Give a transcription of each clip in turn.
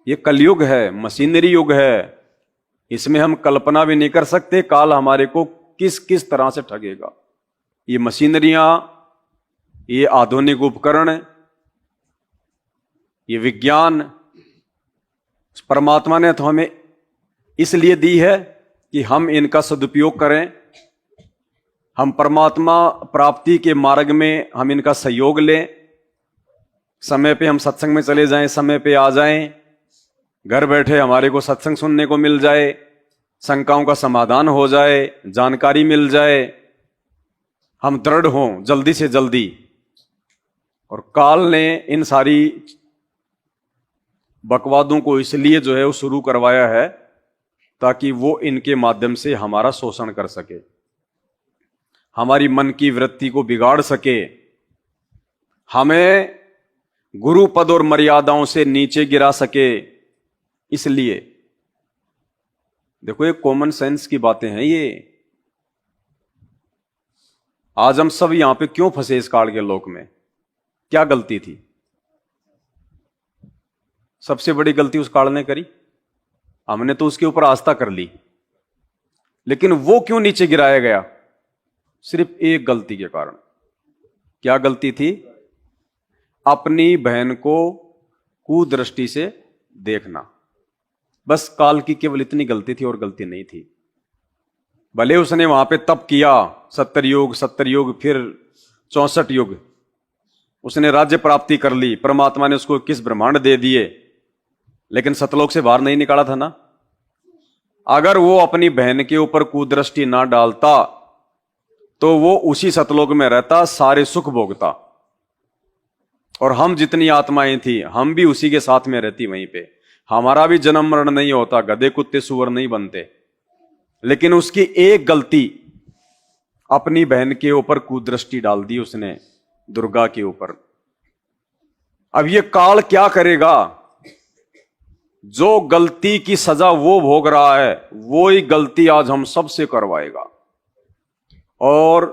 ये कलयुग है, मशीनरी युग है। इसमें हम कल्पना भी नहीं कर सकते काल हमारे को किस किस तरह से ठगेगा। ये मशीनरियां, ये आधुनिक उपकरण, ये विज्ञान परमात्मा ने तो हमें इसलिए दी है कि हम इनका सदुपयोग करें, हम परमात्मा प्राप्ति के मार्ग में हम इनका सहयोग लें। समय पे हम सत्संग में चले जाएं, समय पे आ जाएं, घर बैठे हमारे को सत्संग सुनने को मिल जाए, शंकाओं का समाधान हो जाए, जानकारी मिल जाए, हम दृढ़ हों जल्दी से जल्दी। और काल ने इन सारी बकवादों को इसलिए जो है वो शुरू करवाया है ताकि वो इनके माध्यम से हमारा शोषण कर सके, हमारी मन की वृत्ति को बिगाड़ सके, हमें गुरु पद और मर्यादाओं से नीचे गिरा सके। इसलिए देखो, ये कॉमन सेंस की बातें हैं ये। आज हम सब यहां पे क्यों फंसे इस काल के लोक में? क्या गलती थी? सबसे बड़ी गलती उस काल ने करी, हमने तो उसके ऊपर आस्था कर ली। लेकिन वो क्यों नीचे गिराया गया? सिर्फ एक गलती के कारण। क्या गलती थी? अपनी बहन को कुदृष्टि से देखना। बस काल की केवल इतनी गलती थी और गलती नहीं थी। भले उसने वहां पे तप किया, 70 युग, फिर 64 युग, उसने राज्य प्राप्ति कर ली, परमात्मा ने उसको 21 ब्रह्मांड दे दिए, लेकिन सतलोक से बाहर नहीं निकाला था ना। अगर वो अपनी बहन के ऊपर कुदृष्टि ना डालता तो वो उसी सतलोक में रहता, सारे सुख भोगता, और हम जितनी आत्माएं थी हम भी उसी के साथ में रहती वहीं पे। हमारा भी जन्म मरण नहीं होता, गधे कुत्ते सुअर नहीं बनते। लेकिन उसकी एक गलती, अपनी बहन के ऊपर कुदृष्टि डाल दी उसने, दुर्गा के ऊपर। अब ये काल क्या करेगा? जो गलती की सजा वो भोग रहा है, वो ही गलती आज हम सबसे करवाएगा। और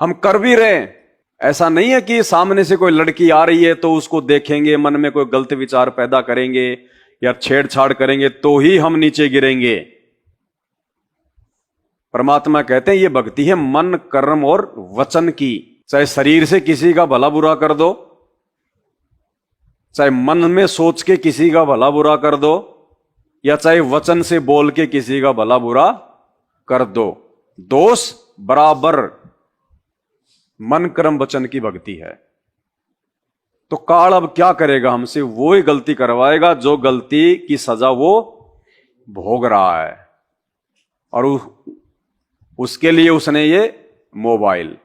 हम कर भी रहे हैं। ऐसा नहीं है कि सामने से कोई लड़की आ रही है तो उसको देखेंगे, मन में कोई गलत विचार पैदा करेंगे या छेड़छाड़ करेंगे तो ही हम नीचे गिरेंगे। परमात्मा कहते हैं ये भक्ति है मन, कर्म और वचन की। चाहे शरीर से किसी का भला बुरा कर दो, चाहे मन में सोच के किसी का भला बुरा कर दो, या चाहे वचन से बोल के किसी का भला बुरा कर दो, दोष बराबर। मन कर्म वचन की भक्ति है। तो काल अब क्या करेगा हमसे? वो ही गलती करवाएगा जो गलती की सजा वो भोग रहा है। और उसके लिए उसने ये मोबाइल,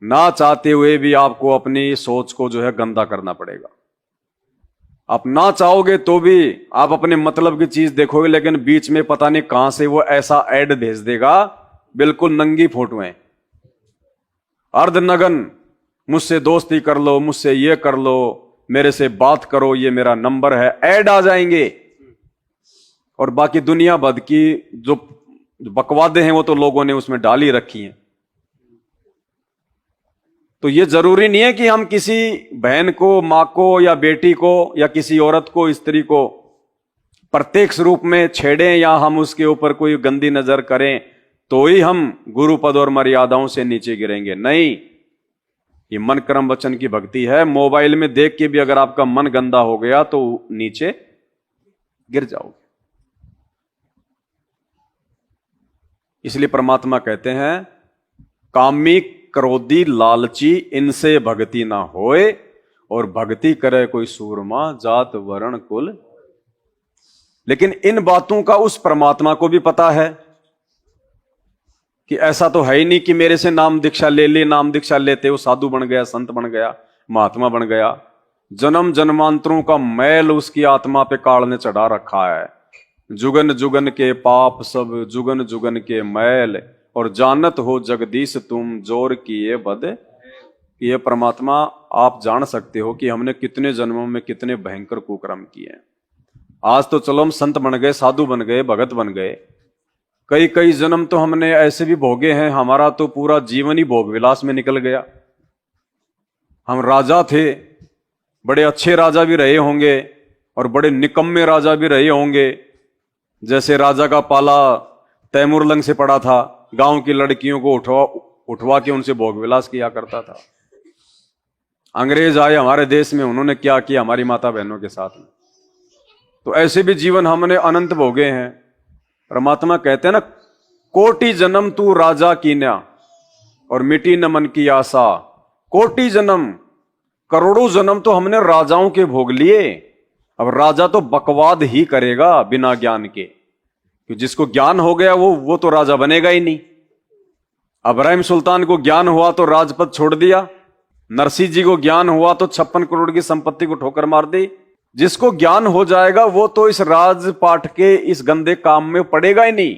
ना चाहते हुए भी आपको अपनी सोच को जो है गंदा करना पड़ेगा। आप ना चाहोगे तो भी आप अपने मतलब की चीज देखोगे, लेकिन बीच में पता नहीं कहां से वो ऐसा ऐड भेज देगा, बिल्कुल नंगी फोटोएं, अर्धनगन, मुझसे दोस्ती कर लो, मुझसे ये कर लो, मेरे से बात करो, ये मेरा नंबर है, ऐड आ जाएंगे। और बाकी दुनिया भर की जो बकवादे हैं वो तो लोगों ने उसमें डाल ही रखी हैं। तो ये जरूरी नहीं है कि हम किसी बहन को, मां को या बेटी को या किसी औरत को, स्त्री को प्रत्यक्ष रूप में छेड़ें या हम उसके ऊपर कोई गंदी नजर करें तो ही हम गुरु पद और मर्यादाओं से नीचे गिरेंगे। नहीं, ये मन कर्म वचन की भक्ति है। मोबाइल में देख के भी अगर आपका मन गंदा हो गया तो नीचे गिर जाओगे। इसलिए परमात्मा कहते हैं कामी क्रोधी लालची इनसे भक्ति ना होए, और भक्ति करे कोई सूरमा जात वर्ण कुल। लेकिन इन बातों का उस परमात्मा को भी पता है कि ऐसा तो है ही नहीं कि मेरे से नाम दीक्षा ले ले, नाम दीक्षा लेते वो साधु बन गया, संत बन गया, महात्मा बन गया। जन्म जन्मांतरों का मैल उसकी आत्मा पे काल ने चढ़ा रखा है। जुगन जुगन के पाप सब, जुगन जुगन के मैल, और जानत हो जगदीश तुम जोर किए बद। ये परमात्मा आप जान सकते हो कि हमने कितने जन्मों में कितने भयंकर कुकर्म किए। आज तो चलो हम संत बन गए, साधु बन गए, भगत बन गए, कई कई जन्म तो हमने ऐसे भी भोगे हैं, हमारा तो पूरा जीवन ही भोग विलास में निकल गया। हम राजा थे, बड़े अच्छे राजा भी रहे होंगे, और बड़े निकम्मे राजा भी रहे होंगे। जैसे राजा का पाला तैमूरलंग से पड़ा था, गांव की लड़कियों को उठवा के उनसे भोग विलास किया करता था। अंग्रेज आए हमारे देश में, उन्होंने क्या किया हमारी माता बहनों के साथ में। तो ऐसे भी जीवन हमने अनंत भोगे हैं। परमात्मा कहते हैं ना, कोटि जन्म तू राजा कीन्या और मिटी न मन की आशा। कोटि जन्म, करोड़ों जन्म तो हमने राजाओं के भोग लिए। अब राजा तो बकवाद ही करेगा बिना ज्ञान के, कि जिसको ज्ञान हो गया वो तो राजा बनेगा ही नहीं। अब्राहिम सुल्तान को ज्ञान हुआ तो राजपद छोड़ दिया। नरसिंह जी को ज्ञान हुआ तो 56 करोड़ की संपत्ति को ठोकर मार दी। जिसको ज्ञान हो जाएगा वो तो इस राजपाट के इस गंदे काम में पड़ेगा ही नहीं,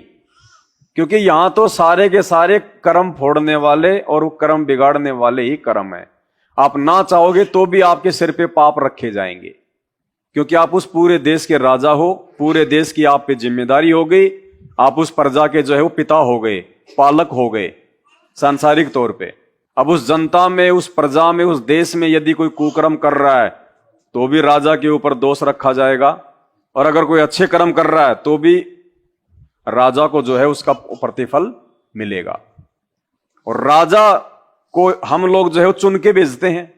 क्योंकि यहां तो सारे के सारे कर्म फोड़ने वाले और कर्म बिगाड़ने वाले ही कर्म है। आप ना चाहोगे तो भी आपके सिर पे पाप रखे जाएंगे, क्योंकि आप उस पूरे देश के राजा हो, पूरे देश की आप पे जिम्मेदारी हो गई। आप उस प्रजा के जो है वो पिता हो गए, पालक हो गए सांसारिक तौर पे। अब उस जनता में, उस प्रजा में, उस देश में यदि कोई कुकर्म कर रहा है तो भी राजा के ऊपर दोष रखा जाएगा, और अगर कोई अच्छे कर्म कर रहा है तो भी राजा को जो है उसका प्रतिफल मिलेगा। और राजा को हम लोग जो है चुन के भेजते हैं।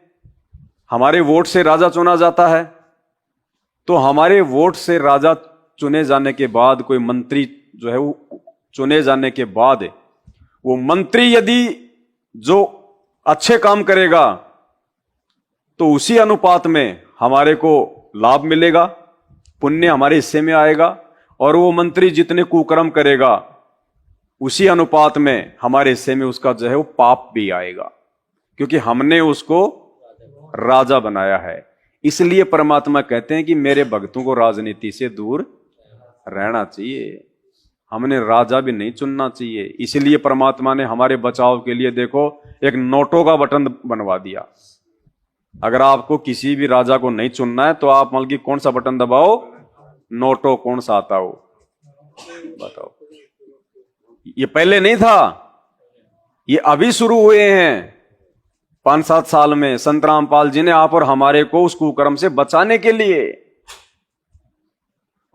हमारे वोट से राजा चुना जाता है, तो हमारे वोट से राजा चुने जाने के बाद कोई मंत्री जो है वो चुने जाने के बाद वो मंत्री यदि जो अच्छे काम करेगा तो उसी अनुपात में हमारे को लाभ मिलेगा, पुण्य हमारे हिस्से में आएगा। और वो मंत्री जितने कुकर्म करेगा उसी अनुपात में हमारे हिस्से में उसका जो है वो पाप भी आएगा, क्योंकि हमने उसको राजा बनाया है। इसलिए परमात्मा कहते हैं कि मेरे भक्तों को राजनीति से दूर रहना चाहिए, हमने राजा भी नहीं चुनना चाहिए। इसलिए परमात्मा ने हमारे बचाव के लिए देखो एक नोटों का बटन बनवा दिया। अगर आपको किसी भी राजा को नहीं चुनना है तो आप मतलब कि कौन सा बटन दबाओ, नोटो कौन सा आता हो बताओ। ये पहले नहीं था, ये अभी शुरू हुए हैं 5-7 साल में। संत रामपाल जी ने आप और हमारे को उस कुकर्म से बचाने के लिए,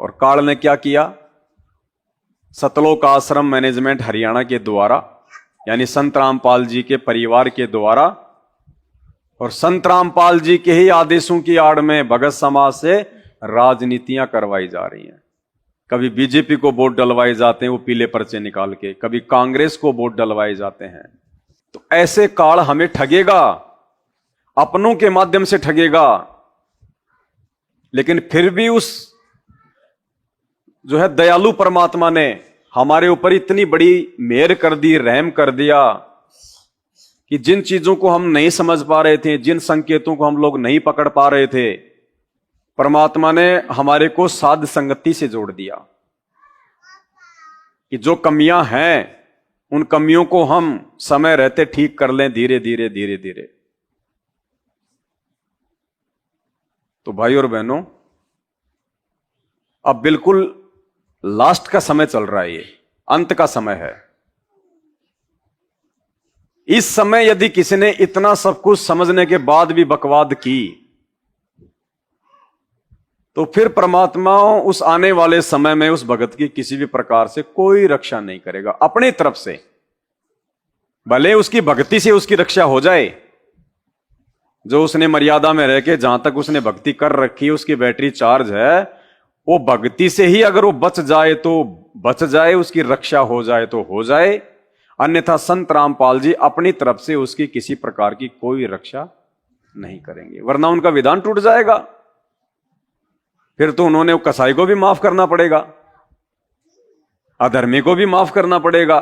और काल ने क्या किया, सतलोक आश्रम मैनेजमेंट हरियाणा के द्वारा, यानी संत रामपाल जी के परिवार के द्वारा और संत रामपाल जी के ही आदेशों की आड़ में भगत समाज से राजनीतियां करवाई जा रही हैं। कभी बीजेपी को वोट डलवाए जाते हैं वो पीले पर्चे निकाल के, कभी कांग्रेस को वोट डलवाए जाते हैं। तो ऐसे काल हमें ठगेगा, अपनों के माध्यम से ठगेगा, लेकिन फिर भी उस जो है दयालु परमात्मा ने हमारे ऊपर इतनी बड़ी मेहर कर दी, रहम कर दिया कि जिन चीजों को हम नहीं समझ पा रहे थे, जिन संकेतों को हम लोग नहीं पकड़ पा रहे थे, परमात्मा ने हमारे को साध संगति से जोड़ दिया कि जो कमियां हैं उन कमियों को हम समय रहते ठीक कर लें, धीरे धीरे धीरे धीरे। तो भाई और बहनों, अब बिल्कुल लास्ट का समय चल रहा है, ये अंत का समय है। इस समय यदि किसी ने इतना सब कुछ समझने के बाद भी बकवाद की तो फिर परमात्मा उस आने वाले समय में उस भगत की किसी भी प्रकार से कोई रक्षा नहीं करेगा अपनी तरफ से। भले उसकी भक्ति से उसकी रक्षा हो जाए, जो उसने मर्यादा में रह के जहां तक उसने भक्ति कर रखी है, उसकी बैटरी चार्ज है, वो भक्ति से ही अगर वो बच जाए तो बच जाए, उसकी रक्षा हो जाए तो हो जाए। अन्यथा संत रामपाल जी अपनी तरफ से उसकी किसी प्रकार की कोई रक्षा नहीं करेंगे, वरना उनका विधान टूट जाएगा। फिर तो उन्होंने कसाई को भी माफ करना पड़ेगा, अधर्मी को भी माफ करना पड़ेगा,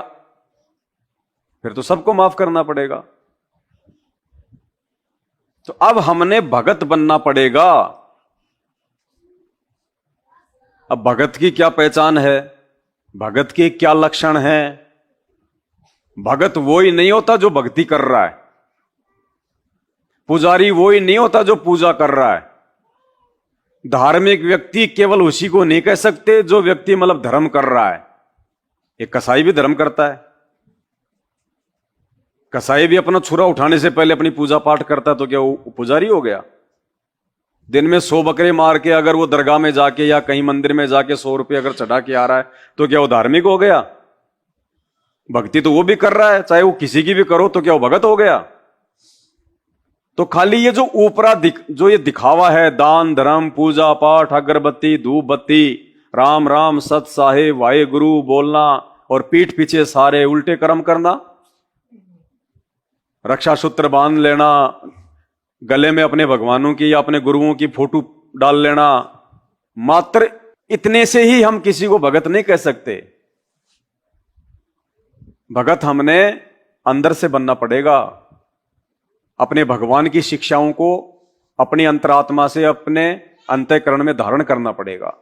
फिर तो सबको माफ करना पड़ेगा। तो अब हमने भगत बनना पड़ेगा। अब भगत की क्या पहचान है, भगत के क्या लक्षण है? भगत वो ही नहीं होता जो भक्ति कर रहा है, पुजारी वो ही नहीं होता जो पूजा कर रहा है, धार्मिक व्यक्ति केवल उसी को नहीं कह सकते जो व्यक्ति मतलब धर्म कर रहा है। एक कसाई भी धर्म करता है, कसाई भी अपना छुरा उठाने से पहले अपनी पूजा पाठ करता है, तो क्या वो पुजारी हो गया? दिन में 100 बकरे मार के अगर वो दरगाह में जाके या कहीं मंदिर में जाके 100 रुपये अगर चढ़ा के आ रहा है तो क्या वो धार्मिक हो गया? भक्ति तो वो भी कर रहा है, चाहे वो किसी की भी करो, तो क्या वो भगत हो गया? तो खाली ये जो ऊपरा जो ये दिखावा है, दान धर्म पूजा पाठ अगरबत्ती धूप बत्ती राम राम सत साहेब वाहे गुरु बोलना और पीठ पीछे सारे उल्टे कर्म करना, रक्षा सूत्र बांध लेना, गले में अपने भगवानों की या अपने गुरुओं की फोटो डाल लेना, मात्र इतने से ही हम किसी को भगत नहीं कह सकते। भगत हमने अंदर से बनना पड़ेगा। अपने भगवान की शिक्षाओं को अपनी अंतरात्मा से अपने अंतःकरण में धारण करना पड़ेगा।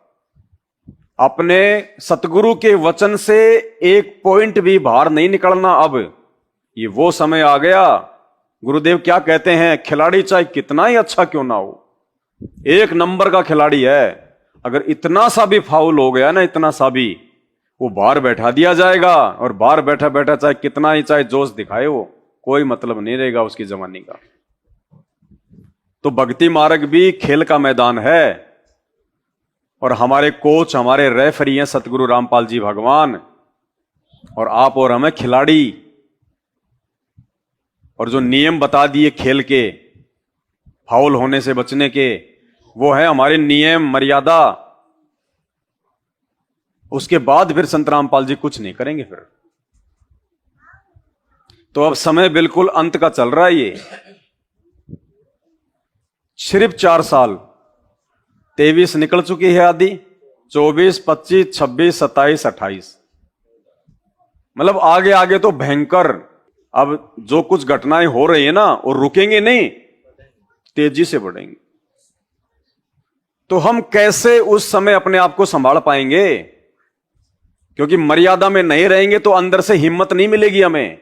अपने सतगुरु के वचन से एक पॉइंट भी बाहर नहीं निकलना। अब ये वो समय आ गया, गुरुदेव क्या कहते हैं, खिलाड़ी चाहे कितना ही अच्छा क्यों ना हो, एक नंबर का खिलाड़ी है, अगर इतना सा भी फाउल हो गया ना, इतना सा भी, वो बाहर बैठा दिया जाएगा। और बाहर बैठा बैठा चाहे कितना ही चाहे जोश दिखाए, वो कोई मतलब नहीं रहेगा उसकी जवानी का। तो भक्ति मार्ग भी खेल का मैदान है और हमारे कोच, हमारे रेफरी हैं सतगुरु रामपाल जी भगवान, और आप और हमें खिलाड़ी। और जो नियम बता दिए खेल के, फाउल होने से बचने के, वो है हमारे नियम मर्यादा। उसके बाद फिर संत रामपाल जी कुछ नहीं करेंगे फिर। तो अब समय बिल्कुल अंत का चल रहा है। ये सिर्फ 4 साल, 23 निकल चुकी है आदि, 24, 25, 26, 27, 28, मतलब आगे आगे तो भयंकर। अब जो कुछ घटनाएं हो रही है ना, वो रुकेंगे नहीं, तेजी से बढ़ेंगे। तो हम कैसे उस समय अपने आप को संभाल पाएंगे? क्योंकि मर्यादा में नहीं रहेंगे तो अंदर से हिम्मत नहीं मिलेगी हमें।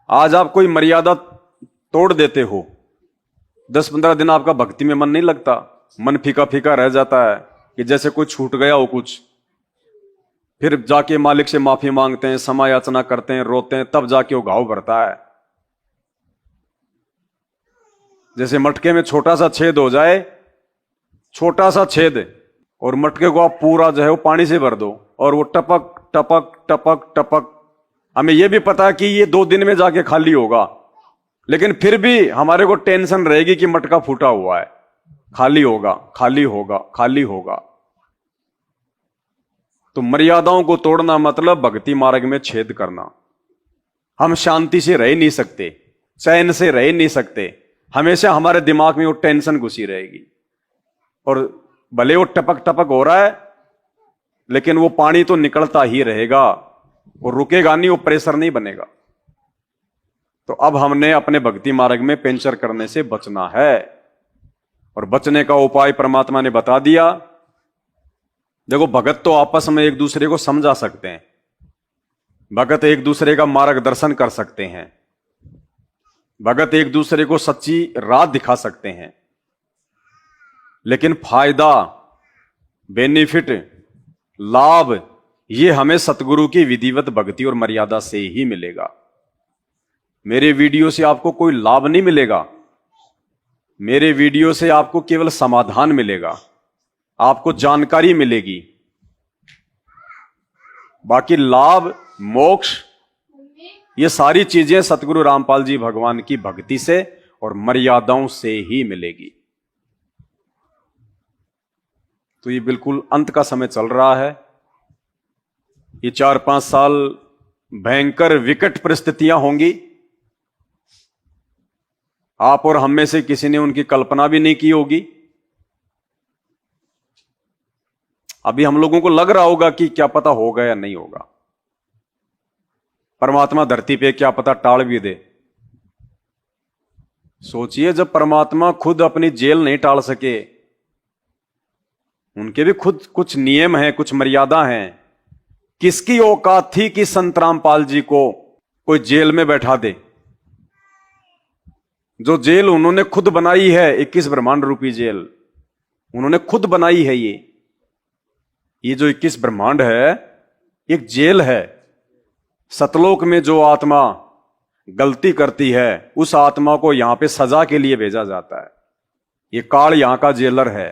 आज आप कोई मर्यादा तोड़ देते हो, 10-15 दिन आपका भक्ति में मन नहीं लगता, मन फीका फीका रह जाता है कि जैसे कोई छूट गया हो कुछ। फिर जाके मालिक से माफी मांगते हैं, क्षमा याचना करते हैं, रोते हैं, तब जाके वो घाव भरता है। जैसे मटके में छोटा सा छेद हो जाए, छोटा सा छेद, और मटके को आप पूरा जो है वो पानी से भर दो और वो टपक टपक टपक टपक, हमें यह भी पता है कि ये 2 दिन में जाके खाली होगा, लेकिन फिर भी हमारे को टेंशन रहेगी कि मटका फूटा हुआ है, खाली होगा खाली होगा खाली होगा। तो मर्यादाओं को तोड़ना मतलब भक्ति मार्ग में छेद करना। हम शांति से रह नहीं सकते, चैन से रह नहीं सकते, हमेशा हमारे दिमाग में वो टेंशन घुसी रहेगी। और भले वो टपक टपक हो रहा है, लेकिन वो पानी तो निकलता ही रहेगा, वो रुकेगा नहीं, वो प्रेशर नहीं बनेगा। तो अब हमने अपने भक्ति मार्ग में पेंचर करने से बचना है, और बचने का उपाय परमात्मा ने बता दिया। देखो, भगत तो आपस में एक दूसरे को समझा सकते हैं, भगत एक दूसरे का मार्गदर्शन कर सकते हैं, भगत एक दूसरे को सच्ची राह दिखा सकते हैं, लेकिन फायदा, बेनिफिट, लाभ, ये हमें सतगुरु की विधिवत भक्ति और मर्यादा से ही मिलेगा। मेरे वीडियो से आपको कोई लाभ नहीं मिलेगा, मेरे वीडियो से आपको केवल समाधान मिलेगा, आपको जानकारी मिलेगी। बाकी लाभ, मोक्ष, ये सारी चीजें सतगुरु रामपाल जी भगवान की भक्ति से और मर्यादाओं से ही मिलेगी। तो ये बिल्कुल अंत का समय चल रहा है। ये 4-5 साल भयंकर विकट परिस्थितियां होंगी। आप और हम में से किसी ने उनकी कल्पना भी नहीं की होगी। अभी हम लोगों को लग रहा होगा कि क्या पता होगा या नहीं होगा, परमात्मा धरती पे क्या पता टाल भी दे। सोचिए, जब परमात्मा खुद अपनी जेल नहीं टाल सके, उनके भी खुद कुछ नियम हैं, कुछ मर्यादा हैं। किसकी औकात थी कि संत रामपाल जी को कोई जेल में बैठा दे? जो जेल उन्होंने खुद बनाई है, 21 ब्रह्मांड रूपी जेल उन्होंने खुद बनाई है। ये जो 21 ब्रह्मांड है, एक जेल है। सतलोक में जो आत्मा गलती करती है, उस आत्मा को यहां पे सजा के लिए भेजा जाता है। ये काल यहां का जेलर है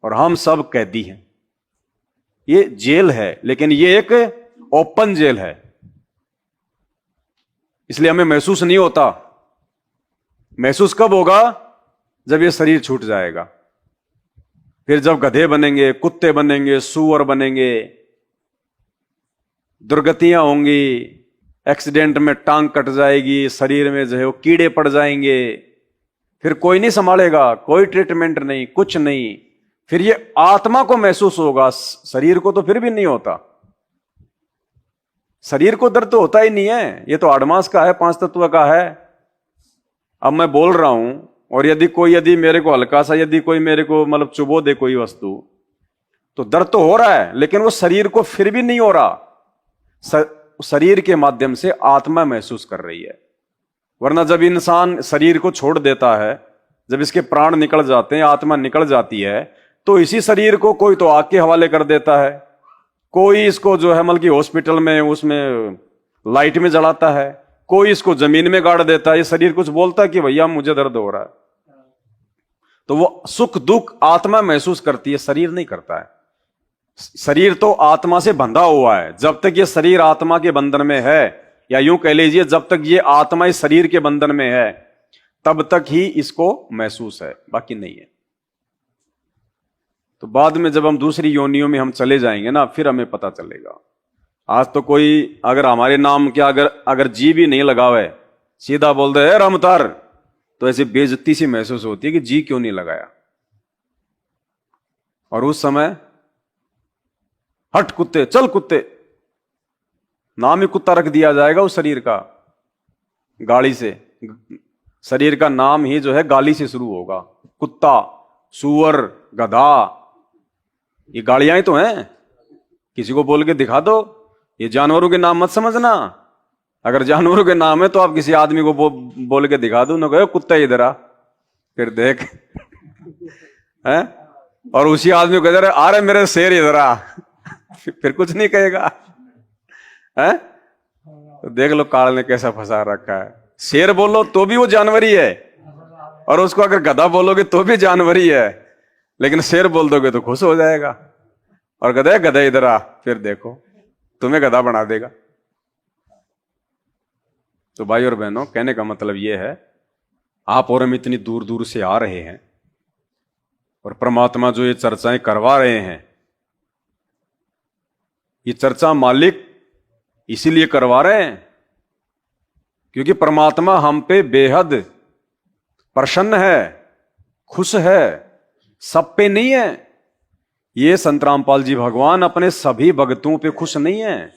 और हम सब कैदी हैं। ये जेल है, लेकिन ये एक ओपन जेल है, इसलिए हमें महसूस नहीं होता। महसूस कब होगा? जब ये शरीर छूट जाएगा। फिर जब गधे बनेंगे, कुत्ते बनेंगे, सूअर बनेंगे, दुर्गतियां होंगी, एक्सीडेंट में टांग कट जाएगी, शरीर में जो है वो कीड़े पड़ जाएंगे, फिर कोई नहीं संभालेगा, कोई ट्रीटमेंट नहीं, कुछ नहीं। फिर ये आत्मा को महसूस होगा, शरीर को तो फिर भी नहीं होता। शरीर को दर्द तो होता ही नहीं है, ये तो आडमास का है, पांच तत्व का है। अब मैं बोल रहा हूं और यदि मेरे को हल्का सा यदि कोई मेरे को मतलब चुबो दे कोई वस्तु, तो दर्द तो हो रहा है, लेकिन वो शरीर को फिर भी नहीं हो रहा। शरीर के माध्यम से आत्मा महसूस कर रही है। वरना जब इंसान शरीर को छोड़ देता है, जब इसके प्राण निकल जाते हैं, आत्मा निकल जाती है, तो इसी शरीर को कोई तो आग के हवाले कर देता है, कोई इसको जो है मतलब कि हॉस्पिटल में उसमें लाइट में जलाता है, कोई इसको जमीन में गाड़ देता है। ये शरीर कुछ बोलता है कि भैया मुझे दर्द हो रहा है, तो वो सुख दुख आत्मा महसूस करती है, शरीर नहीं करता है। शरीर तो आत्मा से बंधा हुआ है। जब तक ये शरीर आत्मा के बंधन में है, या यूं कह लीजिए जब तक ये आत्मा इस शरीर के बंधन में है, तब तक ही इसको महसूस है, बाकी नहीं है। तो बाद में जब हम दूसरी योनियों में हम चले जाएंगे ना, फिर हमें पता चलेगा। आज तो कोई अगर हमारे नाम के अगर जी भी नहीं लगावे, सीधा बोल दे रमतार, तो ऐसी बेइज्जती सी महसूस होती है कि जी क्यों नहीं लगाया। और उस समय हट कुत्ते, चल कुत्ते, नाम ही कुत्ता रख दिया जाएगा उस शरीर का, गाली से। शरीर का नाम ही जो है गाली से शुरू होगा। कुत्ता, सूअर, गधा, ये गालियां ही तो हैं। किसी को बोल के दिखा दो, ये जानवरों के नाम मत समझना। अगर जानवरों के नाम है तो आप किसी आदमी को बोल के दिखा दो, ना कहो कुत्ता इधर आ, फिर देख है, और उसी आदमी को इधर आ रहे मेरे शेर इधर आ, फिर कुछ नहीं कहेगा है। तो देख लो काल ने कैसा फंसा रखा है। शेर बोलो तो भी वो जानवर ही है, और उसको अगर गधा बोलोगे तो भी जानवर ही है, लेकिन शेर बोल दोगे तो खुश हो जाएगा, और गधा गधा इधर आ, फिर देखो तुम्हें गधा बना देगा। तो भाई और बहनों, कहने का मतलब यह है, आप और हम इतनी दूर दूर से आ रहे हैं, और परमात्मा जो ये चर्चाएं करवा रहे हैं, ये चर्चा मालिक इसीलिए करवा रहे हैं क्योंकि परमात्मा हम पे बेहद प्रसन्न है, खुश है, सब पे नहीं है। ये संत रामपाल जी भगवान अपने सभी भक्तों पे खुश नहीं है।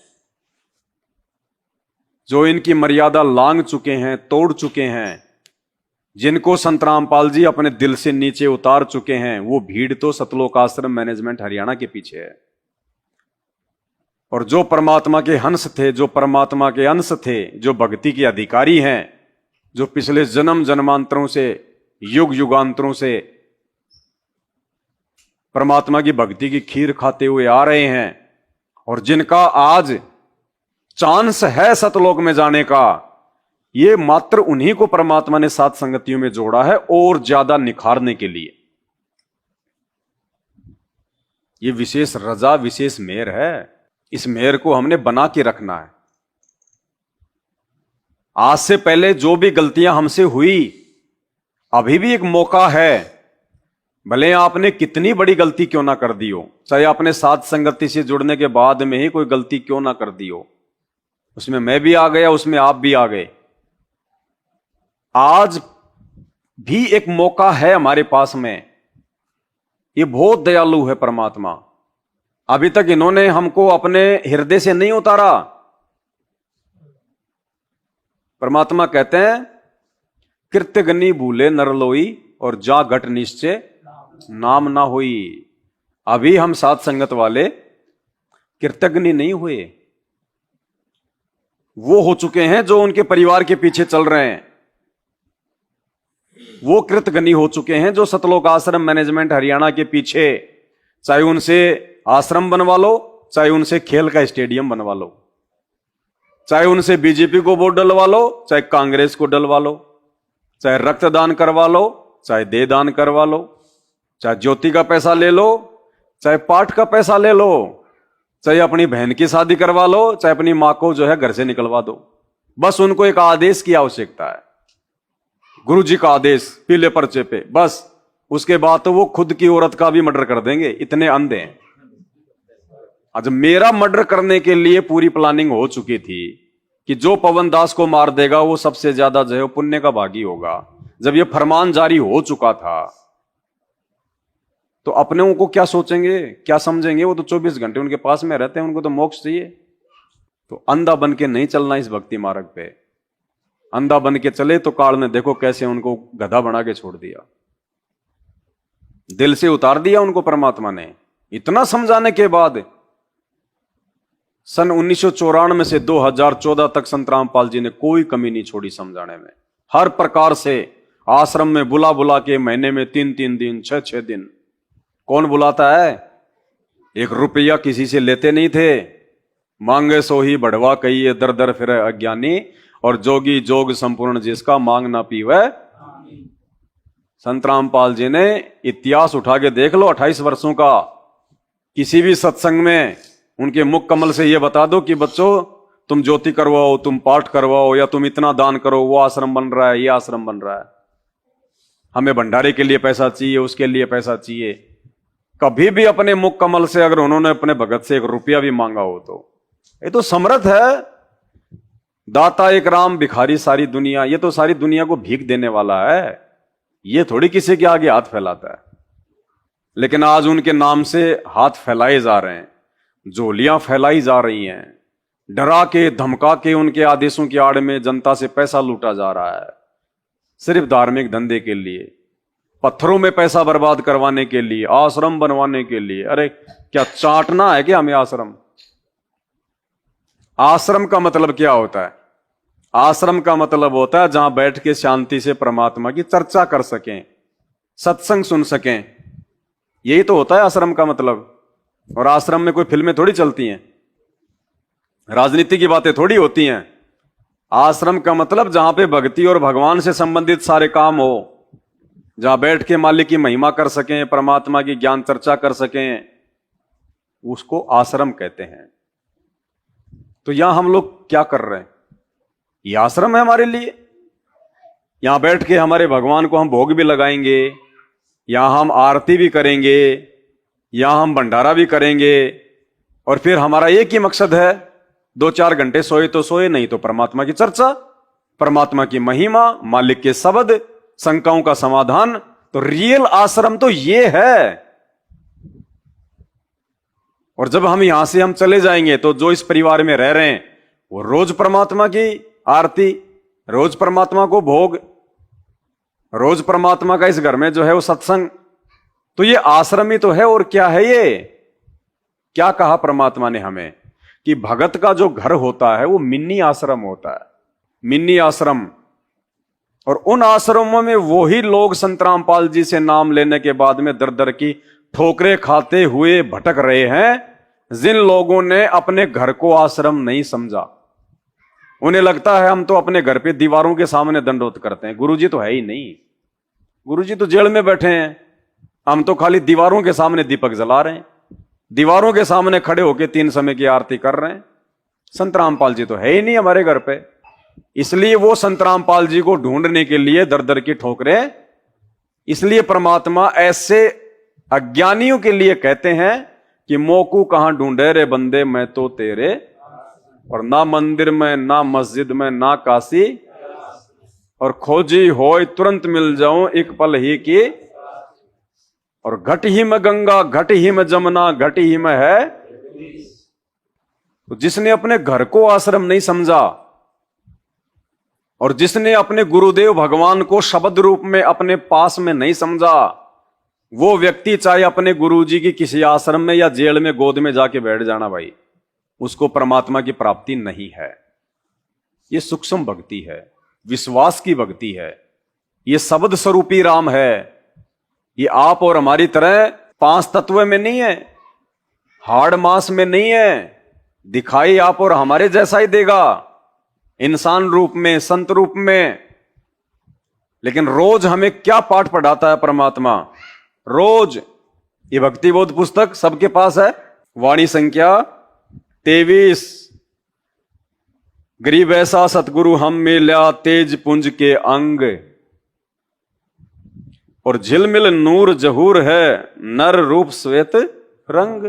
जो इनकी मर्यादा लांघ चुके हैं, तोड़ चुके हैं, जिनको संत रामपाल जी अपने दिल से नीचे उतार चुके हैं, वो भीड़ तो सतलोक आश्रम मैनेजमेंट हरियाणा के पीछे है। और जो परमात्मा के हंस थे, जो परमात्मा के अंश थे, जो भक्ति के अधिकारी हैं, जो पिछले जन्म जन्मांतरों से, युग युगांतरों से परमात्मा की भक्ति की खीर खाते हुए आ रहे हैं, और जिनका आज चांस है सतलोक में जाने का, ये मात्र उन्हीं को परमात्मा ने सात संगतियों में जोड़ा है और ज्यादा निखारने के लिए। ये विशेष रजा, विशेष मेहर है। इस मेहर को हमने बना के रखना है। आज से पहले जो भी गलतियां हमसे हुई, अभी भी एक मौका है, भले आपने कितनी बड़ी गलती क्यों ना कर दी हो, चाहे आपने सात संगति से जुड़ने के बाद में ही कोई गलती क्यों ना कर दी हो, उसमें मैं भी आ गया, उसमें आप भी आ गए, आज भी एक मौका है हमारे पास में। ये बहुत दयालु है परमात्मा। अभी तक इन्होंने हमको अपने हृदय से नहीं उतारा। परमात्मा कहते हैं, कृत्यग्नि भूले नरलोई और जा घट निश्चय नाम ना हुई। अभी हम सात संगत वाले कृतज्ञ नहीं हुए। वो हो चुके हैं जो उनके परिवार के पीछे चल रहे हैं। वो कृतज्ञ हो चुके हैं जो सतलोक आश्रम मैनेजमेंट हरियाणा के पीछे, चाहे उनसे आश्रम बनवा लो, चाहे उनसे खेल का स्टेडियम बनवा लो, चाहे उनसे बीजेपी को वोट डलवा लो, चाहे कांग्रेस को डलवा लो, चाहे रक्तदान करवा लो, चाहे दे दान करवा लो, चाहे ज्योति का पैसा ले लो, चाहे पाठ का पैसा ले लो, चाहे अपनी बहन की शादी करवा लो, चाहे अपनी मां को जो है घर से निकलवा दो। बस उनको एक आदेश की आवश्यकता है, गुरु जी का आदेश पीले पर्चे पे, बस। उसके बाद तो वो खुद की औरत का भी मर्डर कर देंगे, इतने अंधे हैं। आज मेरा मर्डर करने के लिए पूरी प्लानिंग हो चुकी थी कि जो पवन दास को मार देगा वो सबसे ज्यादा जो है पुण्य का भागी होगा। जब ये फरमान जारी हो चुका था तो अपने को क्या सोचेंगे, क्या समझेंगे? वो तो 24 घंटे उनके पास में रहते हैं, उनको तो मोक्ष चाहिए। तो अंधा बन के नहीं चलना इस भक्ति मार्ग पे। अंधा बन के चले तो काल ने देखो कैसे उनको गधा बना के छोड़ दिया, दिल से उतार दिया उनको परमात्मा ने। इतना समझाने के बाद सन 1994 से 2014 तक संत रामपाल जी ने कोई कमी नहीं छोड़ी समझाने में। हर प्रकार से आश्रम में बुला बुला के महीने में 3-3 दिन 6-6 दिन। कौन बुलाता है? 1 रुपया किसी से लेते नहीं थे। मांगे सो ही बढ़वा कहिए, दर दर फिर अज्ञानी, और जोगी जोग संपूर्ण जिसका मांग ना पीवे। संत रामपाल जी ने इतिहास उठा के देख लो 28 वर्षों का। किसी भी सत्संग में उनके मुख कमल से यह बता दो कि बच्चों तुम ज्योति करवाओ, तुम पाठ करवाओ, या तुम इतना दान करो, वो आश्रम बन रहा है, ये आश्रम बन रहा है, हमें भंडारे के लिए पैसा चाहिए, उसके लिए पैसा चाहिए। कभी भी अपने मुख कमल से अगर उन्होंने अपने भगत से 1 रुपया भी मांगा हो तो ये तो समर्थ है। दाता एक राम, भिखारी सारी दुनिया। ये तो सारी दुनिया को भीख देने वाला है, ये थोड़ी किसी के आगे हाथ फैलाता है। लेकिन आज उनके नाम से हाथ फैलाए जा रहे हैं, झोलियां फैलाई जा रही हैं, डरा के धमका के उनके आदेशों की आड़ में जनता से पैसा लूटा जा रहा है, सिर्फ धार्मिक धंधे के लिए, पत्थरों में पैसा बर्बाद करवाने के लिए, आश्रम बनवाने के लिए। अरे क्या चाटना है क्या हमें आश्रम? आश्रम का मतलब क्या होता है? आश्रम का मतलब होता है जहां बैठ के शांति से परमात्मा की चर्चा कर सकें, सत्संग सुन सकें। यही तो होता है आश्रम का मतलब। और आश्रम में कोई फिल्में थोड़ी चलती हैं, राजनीति की बातें थोड़ी होती हैं। आश्रम का मतलब जहां पे भक्ति और भगवान से संबंधित सारे काम हो, जहां बैठ के मालिक की महिमा कर सकें, परमात्मा की ज्ञान चर्चा कर सकें, उसको आश्रम कहते हैं। तो यहां हम लोग क्या कर रहे हैं? ये आश्रम है हमारे लिए। यहां बैठ के हमारे भगवान को हम भोग भी लगाएंगे, यहां हम आरती भी करेंगे, यहां हम भंडारा भी करेंगे, और फिर हमारा एक ही मकसद है, 2-4 घंटे सोए तो सोए, नहीं तो परमात्मा की चर्चा, परमात्मा की महिमा, मालिक के शब्द, शंकाओं का समाधान। तो रियल आश्रम तो ये है। और जब हम यहां से हम चले जाएंगे तो जो इस परिवार में रह रहे हैं वो रोज परमात्मा की आरती, रोज परमात्मा को भोग, रोज परमात्मा का इस घर में जो है वो सत्संग। तो ये आश्रम ही तो है। और क्या है ये? क्या कहा परमात्मा ने हमें कि भगत का जो घर होता है वो मिनी आश्रम होता है, मिनी आश्रम। और उन आश्रमों में वही लोग संत रामपाल जी से नाम लेने के बाद में दर दर की ठोकरें खाते हुए भटक रहे हैं, जिन लोगों ने अपने घर को आश्रम नहीं समझा। उन्हें लगता है हम तो अपने घर पे दीवारों के सामने दंडोत करते हैं, गुरुजी तो है ही नहीं, गुरुजी तो जेल में बैठे हैं, हम तो खाली दीवारों के सामने दीपक जला रहे हैं, दीवारों के सामने खड़े होकर 3 समय की आरती कर रहे हैं। संत रामपाल जी तो है ही नहीं हमारे घर पे। इसलिए वो संत रामपाल जी को ढूंढने के लिए दर दर की ठोकरें। इसलिए परमात्मा ऐसे अज्ञानियों के लिए कहते हैं कि मोकू कहां ढूंढे रे बंदे, मैं तो तेरे, और ना मंदिर में, ना मस्जिद में, ना काशी, और खोजी होय तुरंत मिल जाऊं एक पल ही की, और घट ही में गंगा, घट ही में जमुना, घट ही में है। तो जिसने अपने घर को आश्रम नहीं समझा और जिसने अपने गुरुदेव भगवान को शब्द रूप में अपने पास में नहीं समझा, वो व्यक्ति चाहे अपने गुरुजी की किसी आश्रम में या जेल में गोद में जाके बैठ जाना भाई, उसको परमात्मा की प्राप्ति नहीं है। ये सूक्ष्म भक्ति है, विश्वास की भक्ति है, ये शब्द स्वरूपी राम है। ये आप और हमारी तरह 5 तत्व में नहीं है, हाड़ मांस में नहीं है। दिखाई आप और हमारे जैसा ही देगा, इंसान रूप में, संत रूप में। लेकिन रोज हमें क्या पाठ पढ़ाता है परमात्मा? रोज ये भक्ति बोध पुस्तक सबके पास है, वाणी संख्या 23। गरीब ऐसा सतगुरु हम मिल्या, तेज पुंज के अंग, और झिलमिल नूर जहूर है, नर रूप श्वेत रंग।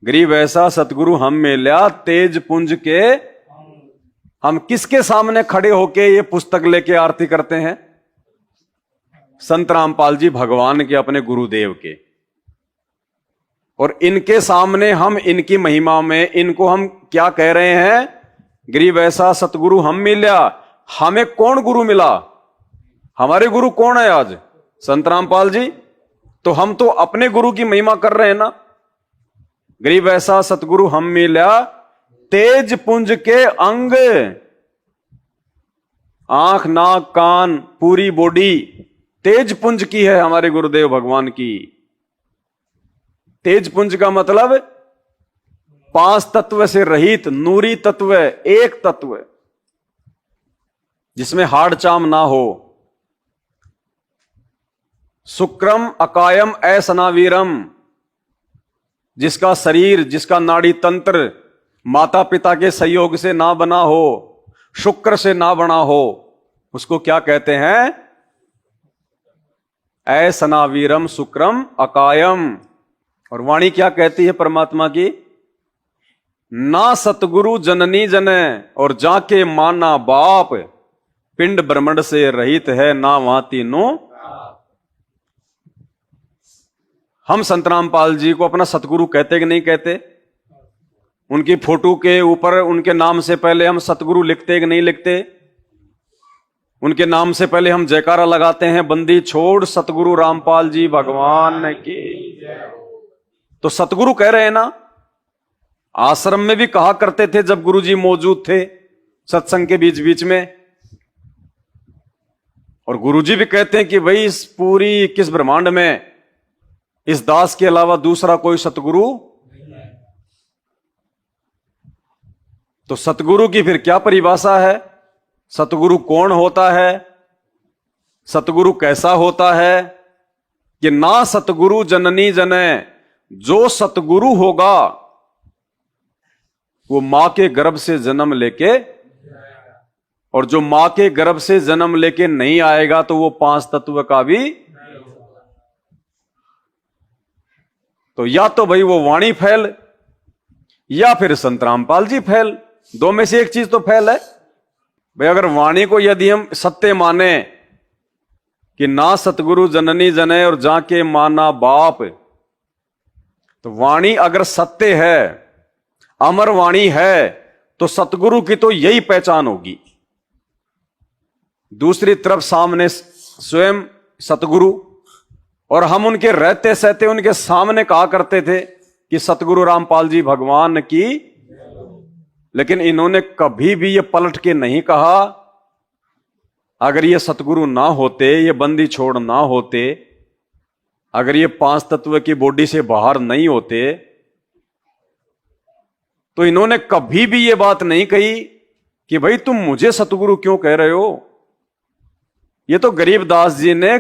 गरीब ऐसा सतगुरु हम मिल्या, तेज पुंज के। हम किसके सामने खड़े होके ये पुस्तक लेके आरती करते हैं? संत रामपाल जी भगवान के, अपने गुरुदेव के। और इनके सामने हम इनकी महिमा में इनको हम क्या कह रहे हैं? गरीब ऐसा सतगुरु हम मिल्या। हमें कौन गुरु मिला? हमारे गुरु कौन है आज? संत रामपाल जी। तो हम तो अपने गुरु की महिमा कर रहे हैं ना। गरीब ऐसा सतगुरु हम मिल्या, तेज पुंज के अंग, आंख नाक कान पूरी बॉडी तेज पुंज की है हमारे गुरुदेव भगवान की। तेज पुंज का मतलब 5 तत्व से रहित नूरी तत्व, एक तत्व जिसमें हाड़ चाम ना हो। शुक्रम अकायम असनावीरम, जिसका शरीर, जिसका नाड़ी तंत्र माता पिता के सहयोग से ना बना हो, शुक्र से ना बना हो, उसको क्या कहते हैं? असनावीरम शुक्रम अकायम। और वाणी क्या कहती है परमात्मा की? ना सतगुरु जननी जने, और जाके माना बाप, पिंड ब्रह्मंड से रहित है ना वहां तीनों। हम संत रामपाल जी को अपना सतगुरु कहते कि नहीं कहते? उनकी फोटो के ऊपर उनके नाम से पहले हम सतगुरु लिखते कि नहीं लिखते? उनके नाम से पहले हम जयकारा लगाते हैं, बंदी छोड़ सतगुरु रामपाल जी भगवान की। तो सतगुरु कह रहे हैं ना। आश्रम में भी कहा करते थे जब गुरुजी मौजूद थे सत्संग के बीच बीच में। और गुरुजी भी कहते हैं कि भाई इस पूरी 21 ब्रह्मांड में इस दास के अलावा दूसरा कोई सतगुरु। तो सतगुरु की फिर क्या परिभाषा है? सतगुरु कौन होता है? सतगुरु कैसा होता है? कि ना सतगुरु जननी जने, जो सतगुरु होगा वो मां के गर्भ से जन्म लेके, और जो मां के गर्भ से जन्म लेके नहीं आएगा तो वो 5 तत्व का भी। तो या तो भाई वो वाणी फैल, या फिर संत रामपाल जी फैल। दो में से एक चीज तो फैल है भाई। अगर वाणी को यदि हम सत्य माने कि ना सतगुरु जननी जने और जाके माना बाप, तो वाणी अगर सत्य है, अमर वाणी है, तो सतगुरु की तो यही पहचान होगी। दूसरी तरफ सामने स्वयं सतगुरु, और हम उनके रहते सहते उनके सामने कहा करते थे कि सतगुरु रामपाल जी भगवान की। लेकिन इन्होंने कभी भी ये पलट के नहीं कहा अगर ये सतगुरु ना होते, ये बंदी छोड़ ना होते, अगर ये 5 तत्व की बॉडी से बाहर नहीं होते, तो इन्होंने कभी भी ये बात नहीं कही कि भाई तुम मुझे सतगुरु क्यों कह रहे हो। ये तो गरीबदास जी ने,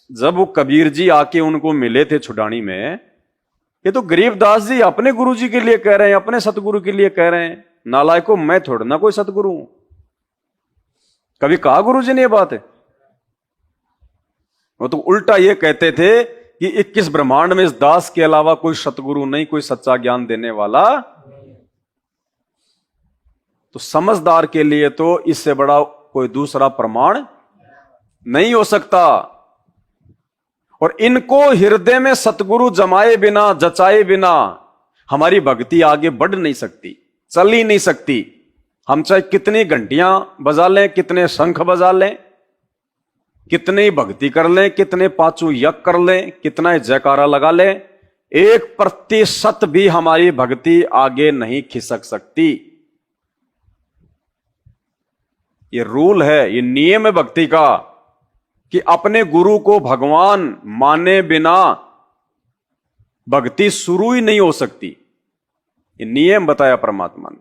जब वो कबीर जी आके उनको मिले थे छुडानी में, ये तो गरीबदास जी अपने गुरु जी के लिए कह रहे हैं, अपने सतगुरु के लिए कह रहे हैं। नालायको, मैं थोड़ा ना कोई सतगुरु हूं। कभी कहा गुरु जी ने ये बात है? वो तो उल्टा ये कहते थे कि 21 ब्रह्मांड में इस दास के अलावा कोई सतगुरु नहीं, कोई सच्चा ज्ञान देने वाला। तो समझदार के लिए तो इससे बड़ा कोई दूसरा प्रमाण नहीं हो सकता। और इनको हृदय में सतगुरु जमाए बिना, जचाए बिना हमारी भक्ति आगे बढ़ नहीं सकती, चल ही नहीं सकती। हम चाहे कितनी घंटियां बजा लें, कितने शंख बजा लें, कितनी भक्ति कर लें, कितने 5 यज्ञ कर लें, कितना जयकारा लगा लें, 1% भी हमारी भक्ति आगे नहीं खिसक सकती। ये रूल है, ये नियम है भक्ति का कि अपने गुरु को भगवान माने बिना भक्ति शुरू ही नहीं हो सकती। ये नियम बताया परमात्मा ने।